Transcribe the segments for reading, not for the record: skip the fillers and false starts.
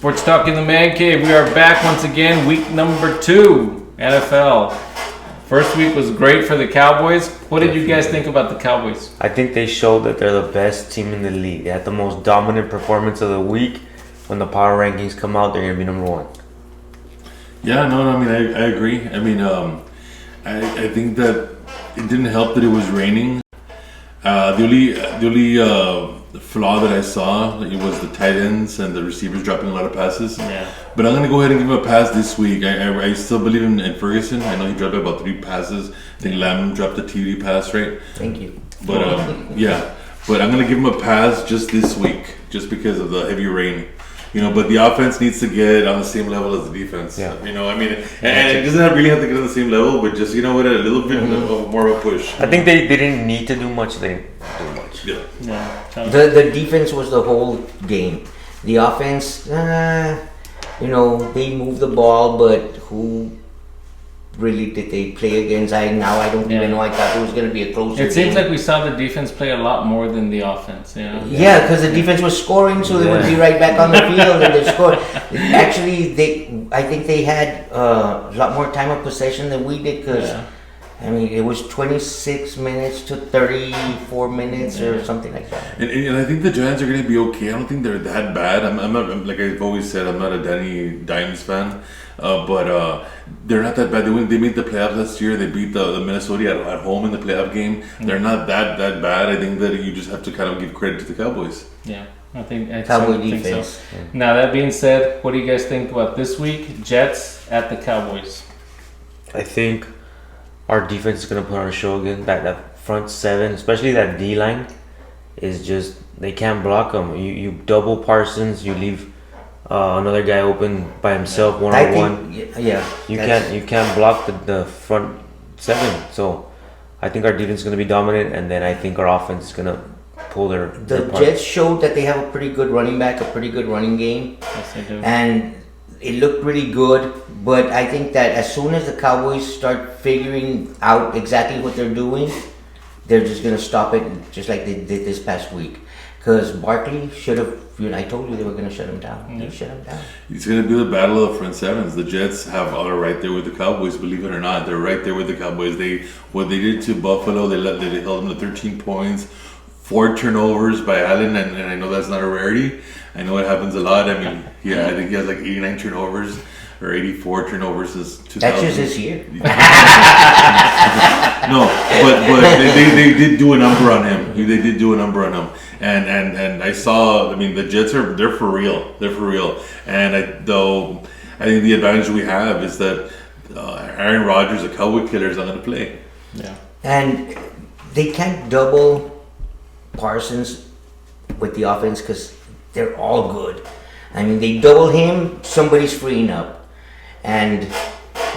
Sports Talk in the Mancave. We are back once again, week number 2, NFL. First week was great for the Cowboys. What did you guys think about the Cowboys? I think they showed that they're the best team in the league. They had the most dominant performance of the week. When the power rankings come out, they're going to be number 1. Yeah, I mean, I agree. I mean, I think that it didn't help that it was raining. The only flaw that I saw it was the tight ends and the receivers dropping a lot of passes. Yeah. But I'm gonna go ahead and give him a pass this week. I still believe in Ferguson. I know he dropped about 3 passes. I think Lamb dropped a TD pass, right? Thank you. But yeah. But I'm gonna give him a pass just this week, just because of the heavy rain. But the offense needs to get on the same level as the defense. Yeah. I mean, and it doesn't really have to get on the same level, but just, a little bit of more of a push. I think they didn't need to do much. They didn't do much. Yeah. The defense was the whole game. The offense, they moved the ball, but who really did they play against? I don't even know. I thought it was going to be a closer game. It seems like we saw the defense play a lot more than the offense. Yeah, because the defense was scoring, so they would be right back on the field and they scored. Actually, I think they had a lot more time of possession than we did, because it was 26 minutes to 34 minutes or something like that. And I think the Giants are going to be okay. I don't think they're that bad. I'm not, like I've always said, I'm not a Danny Dimes fan. But they're not that bad. They made the playoffs last year. They beat the Minnesota at home in the playoff game. They're not that bad. I think that you just have to kind of give credit to the Cowboys. Yeah, I think Cowboy think defense. so. Yeah. Now, that being said, what do you guys think about this week? Jets at the Cowboys. I think our defense is going to put on a show again. That front 7, especially that D-line, is just, they can't block them. You double Parsons, you leave another guy open by himself, one-on-one. You can't block the front 7. So I think our defense is going to be dominant, and then I think our offense is going to pull their Jets showed that they have a pretty good running back, a pretty good running game. Yes, they do. And it looked really good, but I think that as soon as the Cowboys start figuring out exactly what they're doing, they're just going to stop it, just like they did this past week. Because Barkley should have, I told you they were going to shut him down. Mm-hmm. They shut him down. It's going to be the battle of front 7s. The Jets are right there with the Cowboys, believe it or not. They're right there with the Cowboys. What they did to Buffalo, they held them to 13 points, 4 turnovers by Allen, and I know that's not a rarity. I know it happens a lot. I mean, I think he has like 89 turnovers or 84 turnovers since 2000. That's just this year. No, but they did do a number on him. They did do a number on him. And I saw, the Jets they're for real. They're for real. And I think the advantage we have is that Aaron Rodgers, the Cowboy killer, is not going to play. Yeah. And they can't double Parsons with the offense because they're all good. They double him, somebody's freeing up. And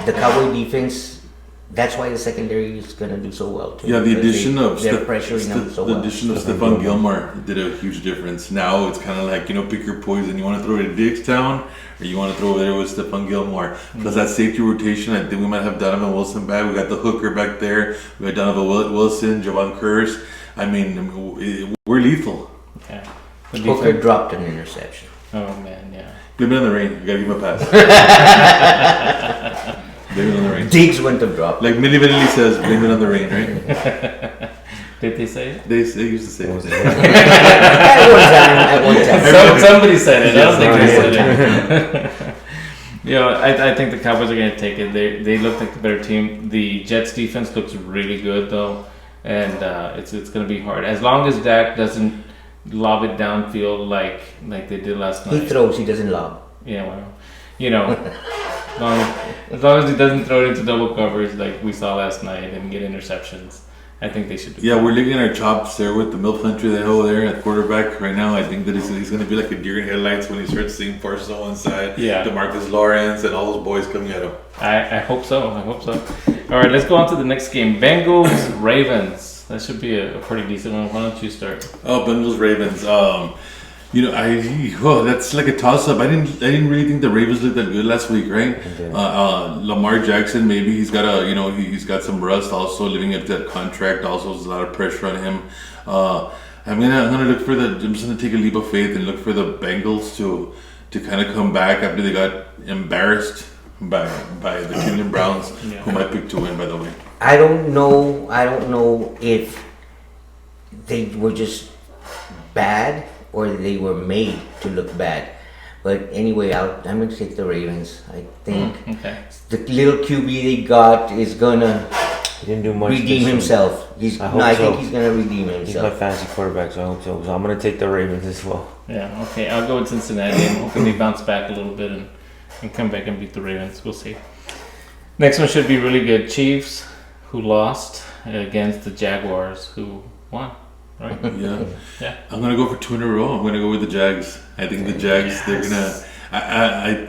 the Cowboy defense, that's why the secondary is going to do so well too. Yeah, the addition of Stephon Gilmore did a huge difference. Now it's kind of like, pick your poison. You want to throw it at Dickstown, or you want to throw it there with Stephon Gilmore. Mm-hmm. Plus that safety rotation, I think we might have Donovan Wilson back. We got the hooker back there. We got Donovan Wilson, Javon Curse. We're lethal. Yeah. Hooker dropped an interception. Oh man, yeah. Blame it on the rain. You gotta give him a pass. Blame it on the rain. Diggs went to drop. Like Milli Vanilli says, blame it on the rain, right? Did they say it? They used to say it. At one time. Somebody said it. I don't think they said it. I think the Cowboys are going to take it. They look like the better team. The Jets defense looks really good though, and it's going to be hard as long as Dak doesn't lob it downfield like they did last night. He throws, he doesn't lob. Yeah, well, as long as he doesn't throw it into double covers like we saw last night and get interceptions, I think they should do. Yeah, we're licking our chops there with the milk country that over there at quarterback right now. I think that he's going to be like a deer in headlights when he starts seeing Parsons on one side, DeMarcus Lawrence, and all those boys coming at him. I hope so. All right, let's go on to the next game. Bengals Ravens. That should be a pretty decent one. Why don't you start? Oh, Bengals Ravens. That's like a toss up. I didn't really think the Ravens looked that good last week, right? Okay. Lamar Jackson, maybe he's got he's got some rust. Also, living up to that contract. Also, there's a lot of pressure on him. I'm gonna look for I'm just gonna take a leap of faith and look for the Bengals to to kind of come back after they got embarrassed by the Cleveland Browns, whom I picked to win, by the way. I don't know if they were just bad or they were made to look bad. But anyway, I'm going to take the Ravens. I think the little QB they got is going to didn't do much redeem himself. I think he's going to redeem himself. He's my fantasy quarterback, so I hope so. So I'm going to take the Ravens as well. Yeah, okay. I'll go with Cincinnati and hopefully they bounce back a little bit and come back and beat the Ravens. We'll see. Next one should be really good. Chiefs, who lost against the Jaguars, who won. Right? Yeah. I'm gonna go for 2 in a row. I'm gonna go with the Jags. I think the Jags. They're gonna. I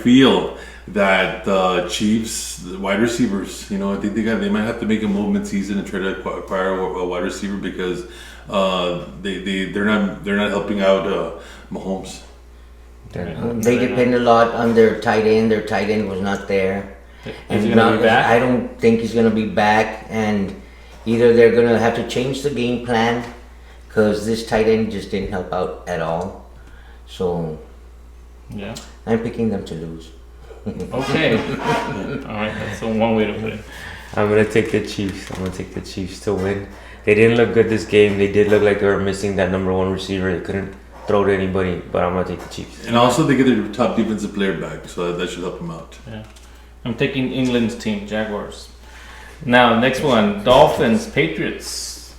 feel that the Chiefs, the wide receivers. I think they might have to make a movement season and try to acquire a wide receiver because they're not helping out Mahomes. They depend a lot on their tight end. Their tight end was not there. Is he gonna be back? I don't think he's gonna be back and. Either they're going to have to change the game plan because this tight end just didn't help out at all. So, I'm picking them to lose. Okay. All right, that's one way to put it. I'm going to take the Chiefs. I'm going to take the Chiefs to win. They didn't look good this game. They did look like they were missing that number one receiver. They couldn't throw to anybody, but I'm going to take the Chiefs. And also they get their top defensive player back, so that should help them out. Yeah. I'm taking England's team, Jaguars. Now, next one, Dolphins, Patriots.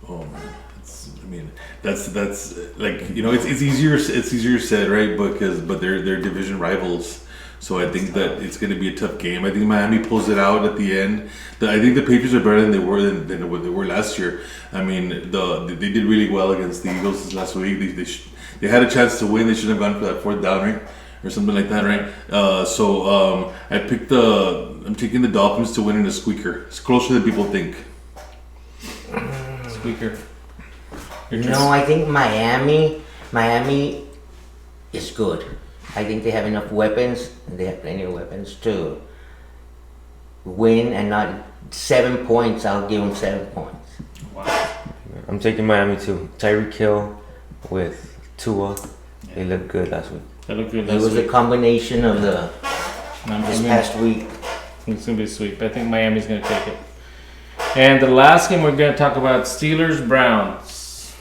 Oh man, that's like it's easier said, right? But they're division rivals, so I think that it's going to be a tough game. I think Miami pulls it out at the end. I think the Patriots are better than they were last year. I mean, they did really well against the Eagles this last week. They had a chance to win. They should have gone for that 4th down, right? Or something like that, right? I'm taking the Dolphins to win in a squeaker. It's closer than people think. Squeaker. No, I think Miami is good. I think they have enough weapons, and they have plenty of weapons to win and not 7 points. I'll give them 7 points. Wow. I'm taking Miami too. Tyreek Hill with Tua. They looked good last week. They looked good It was a combination of this past week. It's going to be sweet, but I think Miami's going to take it. And the last game we're going to talk about, Steelers-Browns.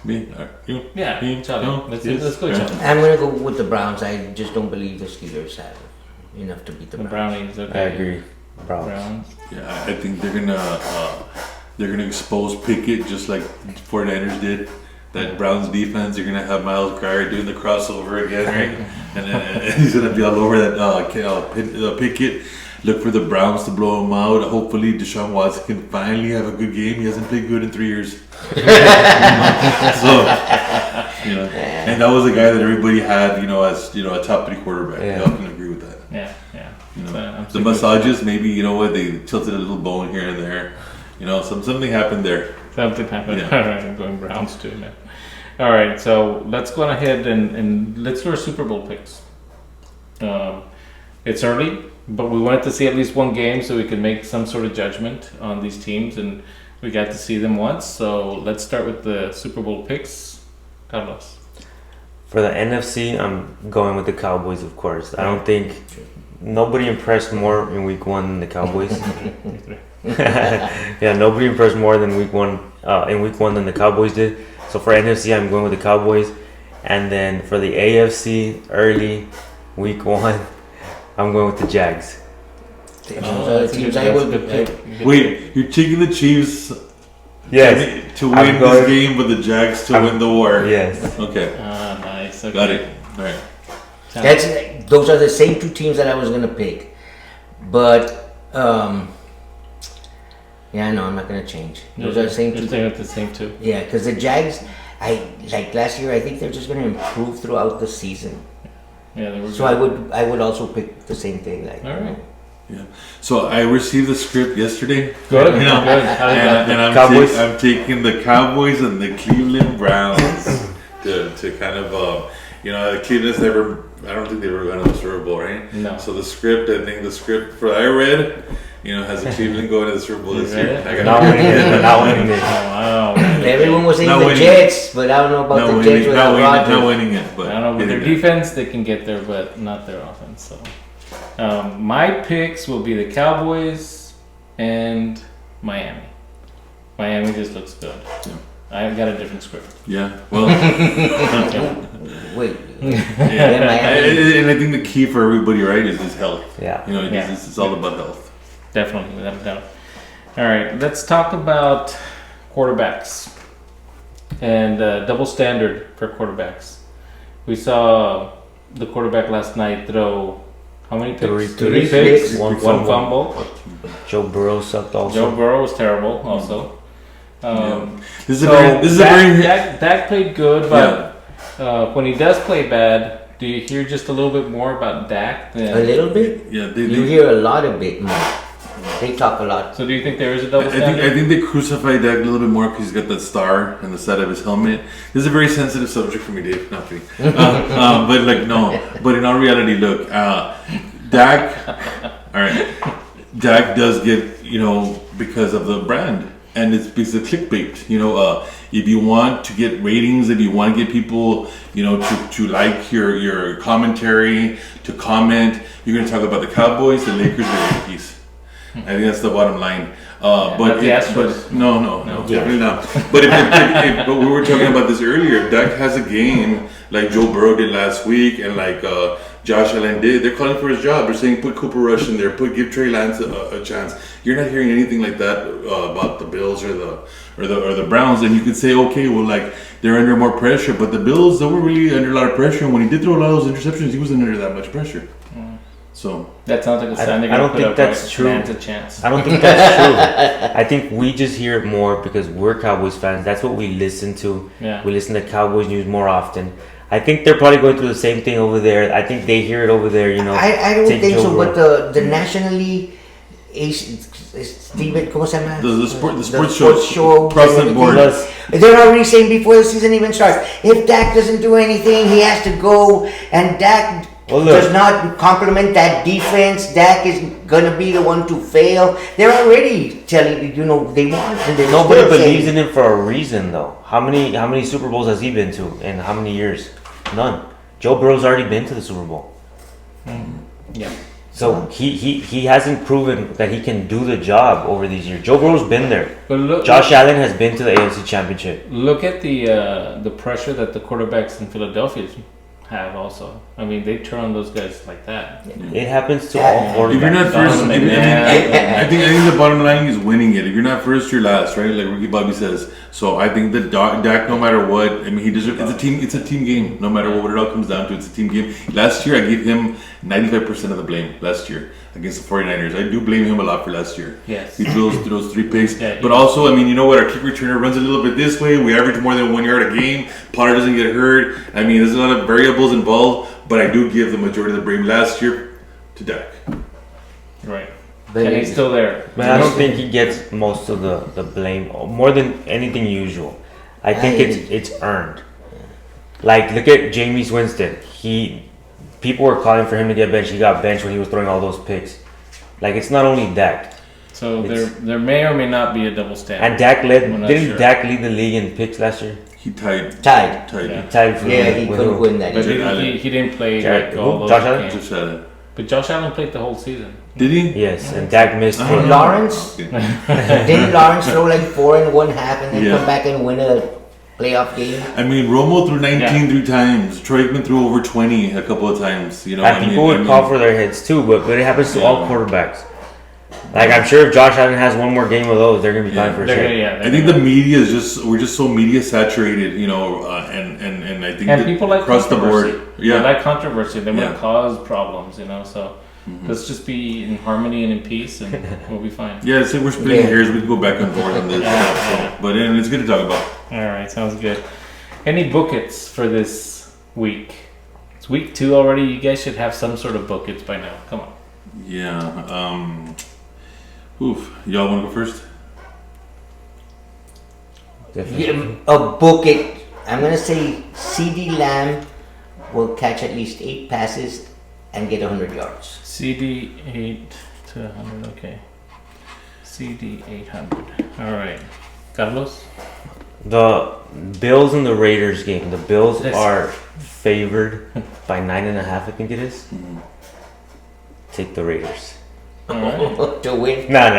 Me? You? Yeah, Me? Charlie. No? Let's Yes. go, Charlie. I'm going to go with the Browns. I just don't believe the Steelers have enough to beat the The Browns. Brownies, okay. I agree. Browns. Yeah, I think they're gonna expose Pickett just like 49ers did. That Browns defense, you're gonna have Myles Garrett doing the crossover again, right? and he's gonna be all over that Pickett. Look for the Browns to blow him out. Hopefully, Deshaun Watson can finally have a good game. He hasn't played good in 3 years. And that was a guy that everybody had, as a top 3 quarterback. Yeah. Y'all can agree with that. Yeah. The massages, maybe they tilted a little bone here and there. Something happened there. Something happened. Yeah. All right, I'm going Browns too, man. All right, so let's go ahead and let's do our Super Bowl picks. It's early, but we wanted to see at least one game so we could make some sort of judgment on these teams, and we got to see them once. So let's start with the Super Bowl picks. Carlos. For the NFC, I'm going with the Cowboys, of course. I don't think nobody impressed more in week 1 than the Cowboys. Yeah, nobody impressed more than week 1 than the Cowboys did. So for NFC, I'm going with the Cowboys. And then for the AFC, early week 1, I'm going with the Jags. Teams I would pick. Wait, you're taking the Chiefs Yes. to win this game, but the Jags to win the war. Yes. Okay. Nice. Okay. Got it. All right. Those are the same 2 teams that I was gonna pick, but I'm not gonna change. Those are the same 2. You're staying with the same 2. Yeah, because the Jags, like last year, I think they're just gonna improve throughout the season. Yeah, they were. So I would also pick the same thing. All right. Yeah. So I received the script yesterday. Good. You know, Good. How did that? and I'm taking the Cowboys and the Cleveland Browns to kind of Cleveland's never. I don't think they were going to the Super Bowl, right? No. So the script, I think the script for I read, has the Cleveland going to the Super Bowl this year. Not winning it. Wow. Everyone was saying not the winning. Jets, but I don't know about Not the winning, Jets without not Rodgers. winning it, but I don't know, with their getting there. defense, they can get there, but not their offense. So, my picks will be the Cowboys and Miami. Miami just looks good. Yeah. I got a different script. Yeah, well, Wait, yeah. Miami. And I think the key for everybody, right, is health. Yeah. You know, Yeah. it's all about health. Definitely, without a doubt. All right, let's talk about quarterbacks and double standard for quarterbacks. We saw the quarterback last night throw how many picks? Three picks, one one fumble. fumble. Joe Burrow sucked also. Joe Burrow was terrible, also. This is a very Dak played good, but when he does play bad, do you hear just a little bit more about Dak? A little bit. yeah. You hear a lot of it more. They talk a lot. So do you think there is a double I standard? think they crucify Dak a little bit more because he's got that star on the side of his helmet. This is a very sensitive subject for me, Dave. Not kidding. But like no. But in all reality, look, Dak. All right, Dak does get because of the brand, and it's because of clickbait. If you want to get ratings, if you want to get people, to like your commentary, to comment, you're going to talk about the Cowboys, the Lakers, the Yankees. I think that's the bottom line. not the Astros. No, definitely not. But but we were talking about this earlier. If Dak has a game like Joe Burrow did last week, and like Josh Allen did, they're calling for his job. They're saying put Cooper Rush in there, give Trey Lance a chance. You're not hearing anything like that about the Bills or the Browns, and you could say, okay, well, like they're under more pressure, but the Bills, they were really under a lot of pressure. And when he did throw a lot of those interceptions, he wasn't under that much pressure. So That sounds like a sign they're I going don't to put think up that's right, true. Man's a chance. I don't think that's true. I think we just hear it more because we're Cowboys fans. That's what we listen to. Yeah. We listen to Cowboys news more often. I think they're probably going through the same thing over there. I think they hear it over there, I don't take think Joe so, Burrow. but the nationally, Steven, ¿cómo se llama? the sports show, and across the everything. board. Plus, They're already saying before the season even starts, if Dak doesn't do anything, he has to go, and Dak Well, look. does not complement that defense. Dak is gonna be the one to fail. They're already telling you, they want, and they're nobody still believes saying, in him for a reason, though. How many Super Bowls has he been to, and how many years? None. Joe Burrow's already been to the Super Bowl. Yeah. So he hasn't proven that he can do the job over these years. Joe Burrow's been there. But look, Josh Allen has been to the AFC Championship. look at the pressure that the quarterbacks in Philadelphia have also. I mean, they turn on those guys like that. It happens to all quarterbacks. If you're not first, Dominate. I think the bottom line is winning it. If you're not first, you're last, right? Like Ricky Bobby says. So I think that Dak, no matter what, I mean, he deserves. It's a team game. No matter what it all comes down to, it's a team game. Last year, I gave him 95% of the blame. Last year against the 49ers, I do blame him a lot for last year. Yes. He threw those 3 picks. Yeah, but also, I mean, you know what? Our kick returner runs a little bit this way. We average more than 1 yard a game. Pollard doesn't get hurt. I mean, there's a lot of variables involved. But I do give the majority of the blame last year to Dak. Right. But And he's still there. But I don't think he gets most of the blame, more than anything usual. I think it's earned. Like, look at Jameis Winston. People were calling for him to get benched. He got benched when he was throwing all those picks. Like, it's not only Dak. So there may or may not be a double standard. And Dak I'm not didn't sure. Dak lead the league in picks last year? He tied. tied. Yeah. Tied for Yeah, he with couldn't who? win that. But Jared Allen. he didn't play Jared- like all who? those Josh Allen? games. Just Allen. But Josh Allen played the whole season. Did he? Yes, and Dak missed. Uh-huh. And Lawrence, didn't Lawrence throw like 4 in 1/2 and then Yeah. come back and win a playoff game? I mean, Romo threw 19 Yeah. 3 times. Troy Aikman threw over 20 a couple of times. You know, And people would call for their heads too, but it happens to all Yeah. quarterbacks. Like, I'm sure if Josh Allen has one more game of those, they're gonna be calling for his They're head. gonna, yeah, I think the media is we're just so media saturated, and I think and that people like across the controversy. board, They yeah, like controversy. They want Yeah. to cause problems, So let's just be in harmony and in peace, and we'll be fine. yeah. So we're splitting Yeah. hairs. We can go back and forth on this, Yeah. but it's good to talk about. All right, sounds good. Any bookets for this week? It's week 2 already. You guys should have some sort of bookets by now. Come on. Yeah. Y'all want to go first? Definitely. A bucket. I'm gonna say CD Lamb will catch at least 8 passes and get 100 yards. CD 8 to 100. Okay. CD 800. All right. Carlos. Bills and the Raiders game. The Bills Yes. are favored by 9.5. I think it is. Take the Raiders. To win. No.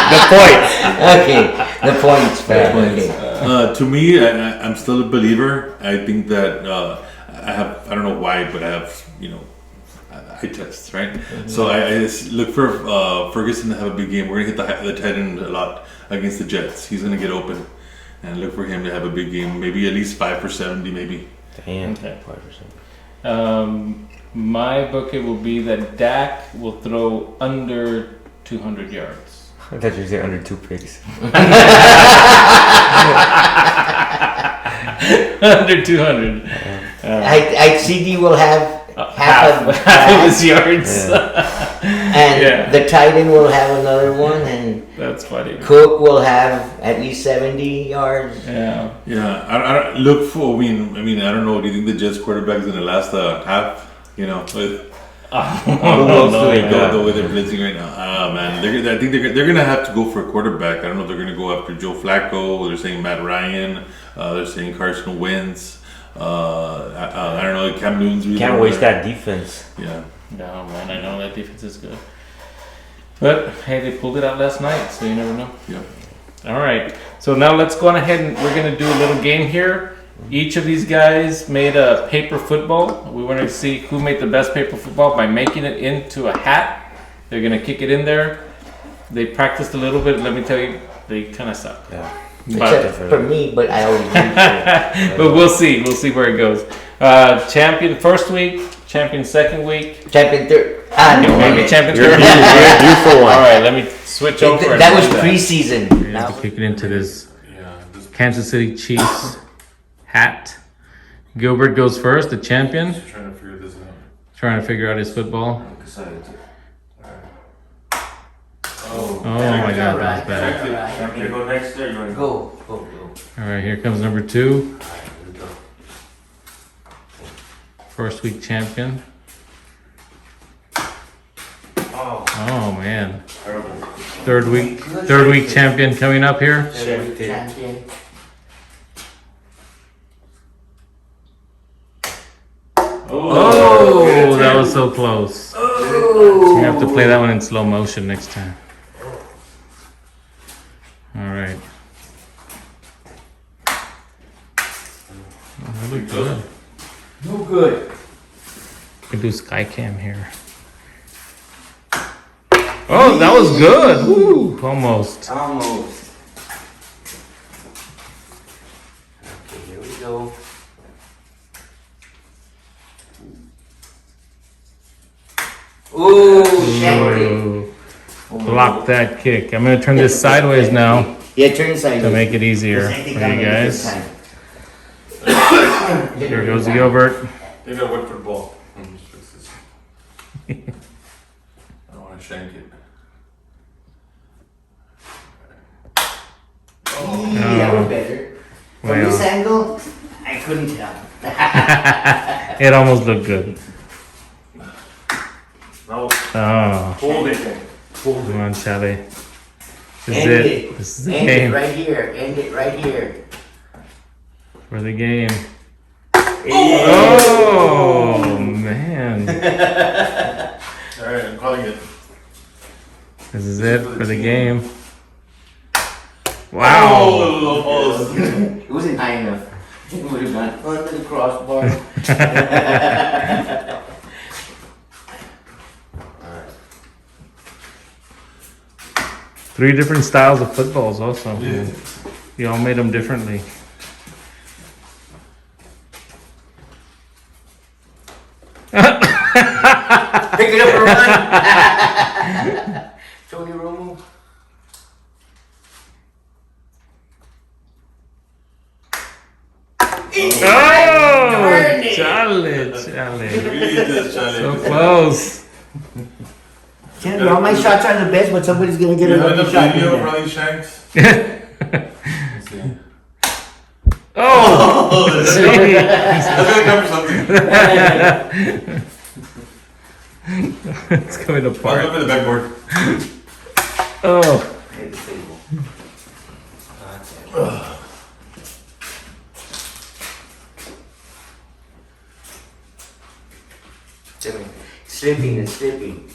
The points. Okay, the points. Fair. Okay. To me, I'm still a believer. I think that I don't know why, but I have, eye tests, right? So I just look for Ferguson to have a big game. We're going to hit the tight end a lot against the Jets. He's going to get open. And look for him to have a big game. Maybe at least 5 for 70, maybe. Damn. Okay. 5%. My bookie will be that Dak will throw under 200 yards. I thought you were saying under 2 picks. Under 200. I CD will have half of half of his yards. Yeah. and the tight end will have another one, and That's funny. Cook will have at least 70 yards. Yeah. Yeah, I don't look for. I mean, I don't know. Do you think the Jets quarterback is going to last half? With else do they got? the way they're blitzing right now. Man, I think they're going to have to go for a quarterback. I don't know if they're going to go after Joe Flacco. They're saying Matt Ryan. They're saying Carson Wentz. I don't know. Cam Newton's really Can't waste that defense. Yeah. No, man, I know that defense is good. But, hey, they pulled it out last night, so you never know. Yeah. All right. So now let's go on ahead and we're going to do a little game here. Each of these guys made a paper football. We want to see who made the best paper football by making it into a hat. They're going to kick it in there. They practiced a little bit. Let me tell you, they kind of suck. Yeah. Except for me, but I always do. But we'll see. We'll see where it goes. Champion first week, champion second week. Champion third. Maybe champion You're third. due for one. All right, let me switch over. and That do was preseason. We have Now, to kick it into this Yeah. Kansas City Chiefs hat. Gilbert goes first, the champion, Trying to figure this out. trying to figure out his football. Oh my God, that was bad. You go next or you want to go? go. All right, here comes number 2. First week champion. Oh man. Third week champion coming up here. Champion. Oh, that was so close. You have to play that one in slow motion next time. All right. Oh, that looked good. No good. We can do Skycam here. Oh, that was good. Woo, almost. Almost. Okay, here we go. Ooh, champion. Ooh, block that kick. I'm gonna turn this sideways now Yeah, turn sideways. to make it easier for you guys. Here goes Gilbert. Maybe I went for the ball. Let me just fix this. I don't want to shank it. That was better. From Well. this angle, I couldn't tell. It almost looked good. No, Oh, hold it. come on, Charlie. This is End it. it. This is the End it game right here. End it right here. for the game. Oh man, Alright, I'm calling it. this is it for the game. Wow. Oh, It wasn't high enough. It would have gone under the crossbar. 3 different styles of footballs also. You all made them differently. Pick it up and run. Tony Romo. Oh, Charlie. So close. All my shots are the best, but somebody's gonna get a lucky shot. running shanks? Oh, That's gonna come for something. it's coming I'll apart. go for the backboard. Oh, Slipping and slipping.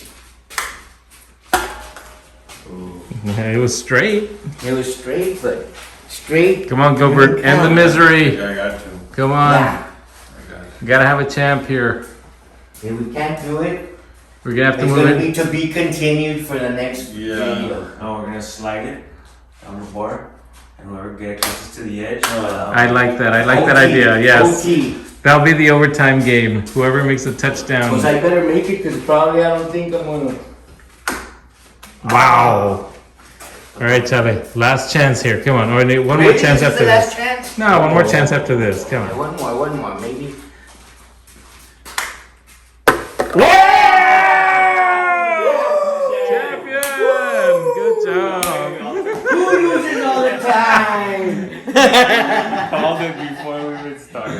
It was straight. It was straight, but straight. Come on, Gilbert. End the misery. Yeah, I got to. Come on. Yeah. I got it. Gotta have a champ here. If we can't do it, We're gonna have to it's move gonna it. be to be continued for the next Yeah. video. Now we're gonna slide it down the bar, and whoever gets closest to the edge. I like that. I like that OT, idea. Yes. OT. That'll be the overtime game. Whoever makes a touchdown. Cause I better make it, cause probably I don't think I'm gonna. Wow. All right, Charlie. Last chance here. Come on. Or one more Really? chance This is after the last this. chance? No, one more chance after this. Come Yeah, on. one more, maybe. Champion! Good job. Who loses all the time? Called it before we even started.